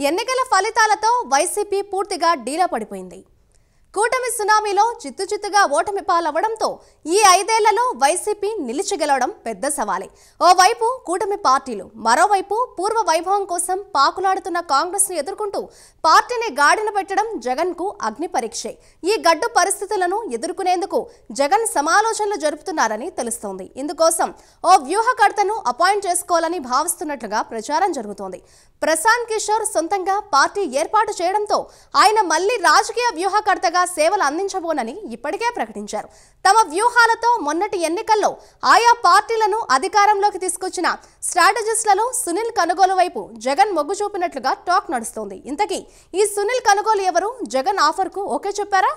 ఎన్నికల ఫలితాలతో వైసీపీ పూర్తిగా డీలా పడిపోయింది. కూటమి సునామీలో చిత్తుచిత్తుగా ఓటమి పాలవడంతో ఈ 5 ఏళ్లలో వైసీపీ నిలిచిగెలవడం పెద్ద సవాలే. ఓవైపు కూటమి పార్టీలు, మరోవైపు పూర్వ వైభవం కోసం పాకులాడుతున్న కాంగ్రెస్ ను ఎదుర్కొంటూ పార్టీని గాడిన పెట్టడం జగన్ కు అగ్ని పరీక్షే. ఈ గడ్డు పరిస్థితులను ఎదుర్కొనేందుకు జగన్ సమాలోచనలు జరుపుతున్నారని తెలుస్తోంది. ఇందుకోసం ఓ వ్యూహకర్తను అపాయింట్ చేసుకోవాలని భావిస్తున్నట్లుగా ప్రచారం జరుగుతోంది. ప్రశాంత్ కిషోర్ సొంతంగా పార్టీ ఏర్పాటు చేయడంతో ఆయన మళ్లీ రాజకీయ వ్యూహకర్తగా సేవలు అందించబోనని ఇప్పటికే ప్రకటించారు. తమ వ్యూహాలతో మొన్నటి ఎన్నికల్లో ఆయా పార్టీలను అధికారంలోకి తీసుకొచ్చిన స్ట్రాటజిస్టులలో సునీల్ కనుగోలు వైపు జగన్ మొగ్గు చూపినట్లుగా టాక్ నడుస్తోంది. ఇంతకీ ఈ సునీల్ కనుగోలు ఎవరు? జగన్ ఆఫర్ కు ఓకే చెప్పారా?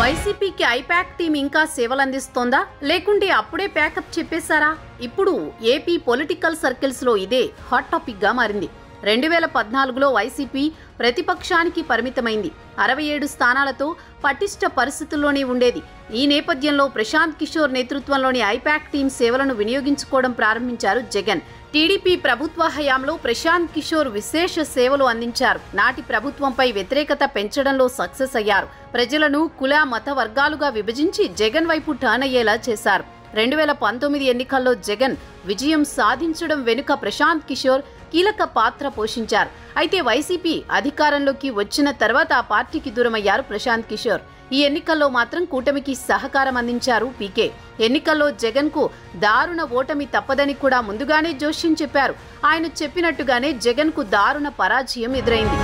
వైసీపీకి ఐపాక్ టీం ఇంకా సేవలందిస్తోందా, లేకుంటే అప్పుడే ప్యాకప్ చెప్పేశారా? ఇప్పుడు ఏపీ పొలిటికల్ సర్కిల్స్ లో ఇదే హాట్ టాపిక్ గా మారింది. 2014లో వైసీపీ ప్రతిపక్షానికి పరిమితమైంది. 67 స్థానాలతో పటిష్ట పరిస్థితుల్లోనే ఉండేది. ఈ నేపథ్యంలో ప్రశాంత్ కిషోర్ నేతృత్వంలోని ఐపాక్ టీం సేవలను వినియోగించుకోవడం ప్రారంభించారు జగన్. టీడీపీ ప్రభుత్వ హయాంలో ప్రశాంత్ కిషోర్ విశేష సేవలు అందించారు. నాటి ప్రభుత్వంపై వ్యతిరేకత పెంచడంలో సక్సెస్ అయ్యారు. ప్రజలను కుల మత వర్గాలుగా విభజించి జగన్ వైపు టర్న్ అయ్యేలా చేశారు. 2019 ఎన్నికల్లో జగన్ విజయం సాధించడం వెనుక ప్రశాంత్ కిషోర్ కీలక పాత్ర పోషించారు. అయితే వైసీపీ అధికారంలోకి వచ్చిన తర్వాత ఆ పార్టీకి దూరమయ్యారు ప్రశాంత్ కిషోర్. ఈ ఎన్నికల్లో మాత్రం కూటమికి సహకారం అందించారు పీకే. ఎన్నికల్లో జగన్ కు దారుణ ఓటమి తప్పదని కూడా ముందుగానే జోష్యం చెప్పారు. ఆయన చెప్పినట్టుగానే జగన్ కు దారుణ పరాజయం ఎదురైంది.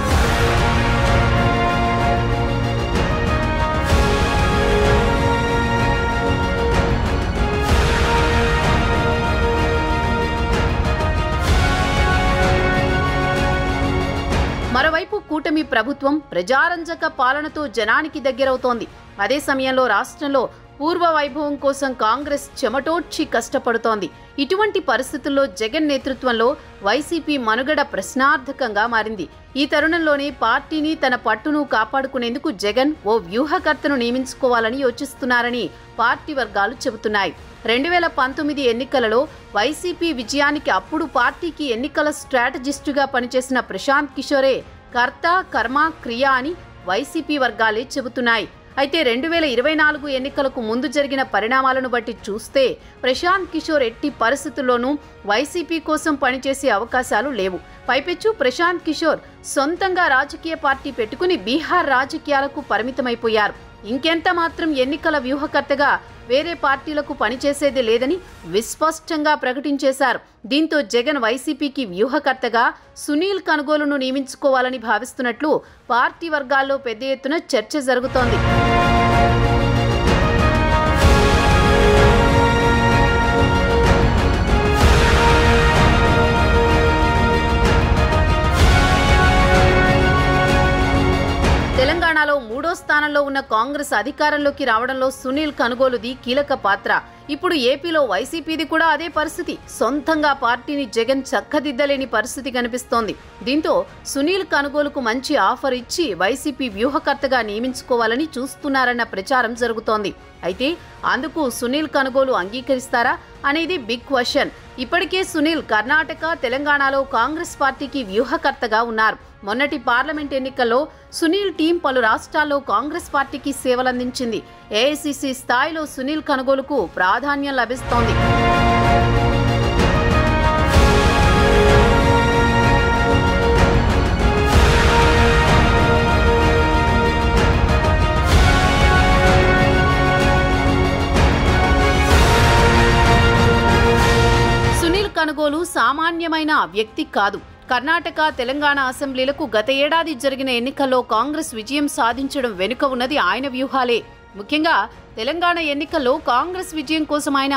మరోవైపు కూటమి ప్రభుత్వం ప్రజారంజక పాలనతో జనానికి దగ్గరవుతోంది. అదే సమయంలో రాష్ట్రంలో పూర్వ వైభవం కోసం కాంగ్రెస్ చెమటోడ్చి కష్టపడుతోంది. ఇటువంటి పరిస్థితుల్లో జగన్ నేతృత్వంలో వైసీపీ మనుగడ ప్రశ్నార్థకంగా మారింది. ఈ తరుణంలోనే పార్టీని తన పట్టును కాపాడుకునేందుకు జగన్ ఓ వ్యూహకర్తను నియమించుకోవాలని యోచిస్తున్నారని పార్టీ వర్గాలు చెబుతున్నాయి. 2019 ఎన్నికలలో వైసీపీ విజయానికి అప్పుడు పార్టీకి ఎన్నికల స్ట్రాటజిస్టుగా పనిచేసిన ప్రశాంత్ కిషోరే కర్త కర్మ క్రియ అని వైసీపీ వర్గాలే చెబుతున్నాయి. అయితే 2024 ఎన్నికలకు ముందు జరిగిన పరిణామాలను బట్టి చూస్తే ప్రశాంత్ కిషోర్ ఎట్టి పరిస్థితుల్లోనూ వైసీపీ కోసం పనిచేసే అవకాశాలు లేవు. పైపెచ్చు ప్రశాంత్ కిషోర్ సొంతంగా రాజకీయ పార్టీ పెట్టుకుని బీహార్ రాజకీయాలకు పరిమితమైపోయారు. ఇంకెంత మాత్రం ఎన్నికల వ్యూహకర్తగా వేరే పార్టీలకు పనిచేసేది లేదని విస్పష్టంగా ప్రకటించేశారు. దీంతో జగన్ వైసీపీకి వ్యూహకర్తగా సునీల్ కనుగోలును నియమించుకోవాలని భావిస్తున్నట్లు పార్టీ వర్గాల్లో పెద్ద ఎత్తున చర్చ జరుగుతోంది. తెలంగాణలో 3వ స్థానంలో ఉన్న కాంగ్రెస్ అధికారంలోకి రావడంలో సునీల్ కనుగోలుది కీలక పాత్ర. ఇప్పుడు ఏపీలో వైసీపీది కూడా అదే పరిస్థితి. సొంతంగా పార్టీని జగన్ చక్కదిద్దలేని పరిస్థితి కనిపిస్తోంది. దీంతో సునీల్ కనుగోలుకు మంచి ఆఫర్ ఇచ్చి వైసీపీ వ్యూహకర్తగా నియమించుకోవాలని చూస్తున్నారన్న ప్రచారం జరుగుతోంది. అయితే అందుకు సునీల్ కనుగోలు అంగీకరిస్తారా అనేది బిగ్ క్వశ్చన్. ఇప్పటికే సునీల్ కర్ణాటక, తెలంగాణలో కాంగ్రెస్ పార్టీకి వ్యూహకర్తగా ఉన్నారు. మొన్నటి పార్లమెంట్ ఎన్నికల్లో సునీల్ టీం పలు రాష్ట్రాల్లో కాంగ్రెస్ పార్టీకి సేవలందించింది. ఏఐసీసీ స్థాయిలో సునీల్ కనుగోలుకు ప్రాధాన్యం లభిస్తోంది. సునీల్ కనుగోలు సామాన్యమైన వ్యక్తి కాదు. కర్ణాటక, తెలంగాణ అసెంబ్లీలకు గత ఏడాది జరిగిన ఎన్నికల్లో కాంగ్రెస్ విజయం సాధించడం వెనుక ఉన్నది ఆయన వ్యూహాలే. ముఖ్యంగా తెలంగాణ ఎన్నికల్లో కాంగ్రెస్ విజయం కోసం ఆయన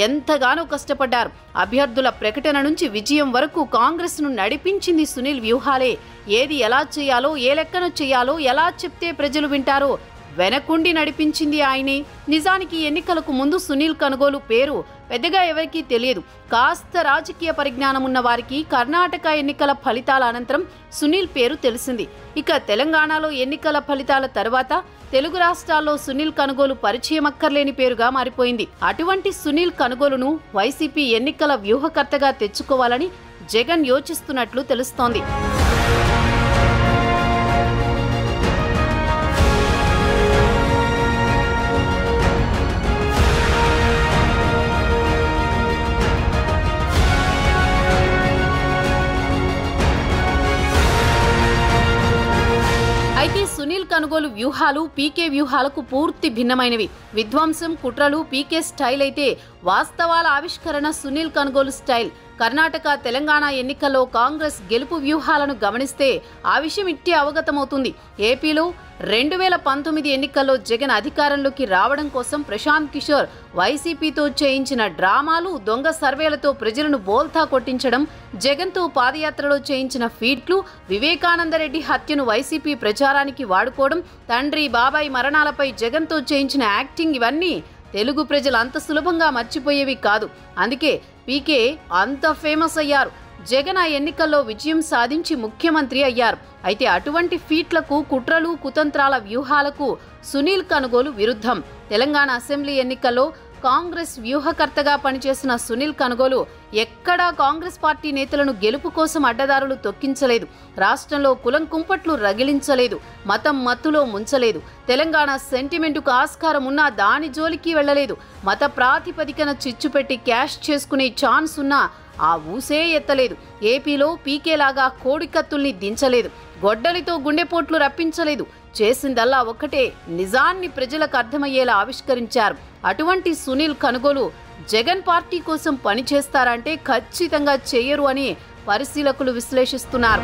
ఎంతగానో కష్టపడ్డారు. అభ్యర్థుల ప్రకటన నుంచి విజయం వరకు కాంగ్రెస్ ను నడిపించింది సునీల్ వ్యూహాలే. ఏది ఎలా చేయాలో, ఏ లెక్కన చేయాలో, ఎలా చెప్తే ప్రజలు వింటారో వెనకుండి నడిపించింది ఆయనే. నిజానికి ఎన్నికలకు ముందు సునీల్ కనుగోలు పేరు పెద్దగా ఎవరికీ తెలియదు. కాస్త రాజకీయ పరిజ్ఞానం ఉన్న వారికి కర్ణాటక ఎన్నికల ఫలితాల అనంతరం సునీల్ పేరు తెలిసింది. ఇక తెలంగాణలో ఎన్నికల ఫలితాల తర్వాత తెలుగు రాష్ట్రాల్లో సునీల్ కనుగోలు పరిచయం అక్కర్లేని పేరుగా మారిపోయింది. అటువంటి సునీల్ కనుగోలును వైసీపీ ఎన్నికల వ్యూహకర్తగా తెచ్చుకోవాలని జగన్ యోచిస్తున్నట్లు తెలుస్తోంది. అయితే సునీల్ కనుగోలు వ్యూహాలు పీకే వ్యూహాలకు పూర్తి భిన్నమైనవి. విధ్వంసం, కుట్రలు పీకే స్టైల్ అయితే వాస్తవాల ఆవిష్కరణ సునీల్ కనుగోలు స్టైల్. కర్ణాటక, తెలంగాణ ఎన్నికల్లో కాంగ్రెస్ గెలుపు వ్యూహాలను గమనిస్తే ఆ విషయం ఇట్టే అవగతమవుతుంది. ఏపీలో 2019 ఎన్నికల్లో జగన్ అధికారంలోకి రావడం కోసం ప్రశాంత్ కిషోర్ వైసీపీతో చేయించిన డ్రామాలు, దొంగ సర్వేలతో ప్రజలను బోల్తా కొట్టించడం, జగన్తో పాదయాత్రలో చేయించిన ఫీట్లు, వివేకానందరెడ్డి హత్యను వైసీపీ ప్రచారానికి వాడుకోవడం, తండ్రి బాబాయ్ మరణాలపై జగన్తో చేయించిన యాక్టింగ్, ఇవన్నీ తెలుగు ప్రజలు అంత సులభంగా మర్చిపోయేవి కాదు. అందుకే పీకే అంత ఫేమస్ అయ్యారు. జగన్ ఆ ఎన్నికల్లో విజయం సాధించి ముఖ్యమంత్రి అయ్యారు. అయితే అటువంటి ఫీట్లకు, కుట్రలు, కుతంత్రాల వ్యూహాలకు సునీల్ కనుగోలు విరుద్ధం. తెలంగాణ అసెంబ్లీ ఎన్నికల్లో కాంగ్రెస్ వ్యూహకర్తగా పనిచేసిన సునీల్ కనుగోలు ఎక్కడా కాంగ్రెస్ పార్టీ నేతలను గెలుపు కోసం అడ్డదారులు తొక్కించలేదు. రాష్ట్రంలో కులం కుంపట్లు రగిలించలేదు. మతం మత్తులో ముంచలేదు. తెలంగాణ సెంటిమెంటుకు ఆస్కారం ఉన్నా దాని జోలికి వెళ్లలేదు. మత ప్రాతిపదికన చిచ్చు పెట్టి క్యాష్ చేసుకునే ఛాన్స్ ఉన్నా ఆ ఊసే ఎత్తలేదు. ఏపీలో పీకేలాగా కోడికత్తుల్ని దించలేదు. గొడ్డలితో గుండెపోట్లు రప్పించలేదు. చేసిందల్లా ఒక్కటే, నిజాన్ని ప్రజలకు అర్థమయ్యేలా ఆవిష్కరించారు. అటువంటి సునీల్ కనుగోలు జగన్ పార్టీ కోసం పనిచేస్తారంటే ఖచ్చితంగా చేయరు అని పరిశీలకులు విశ్లేషిస్తున్నారు.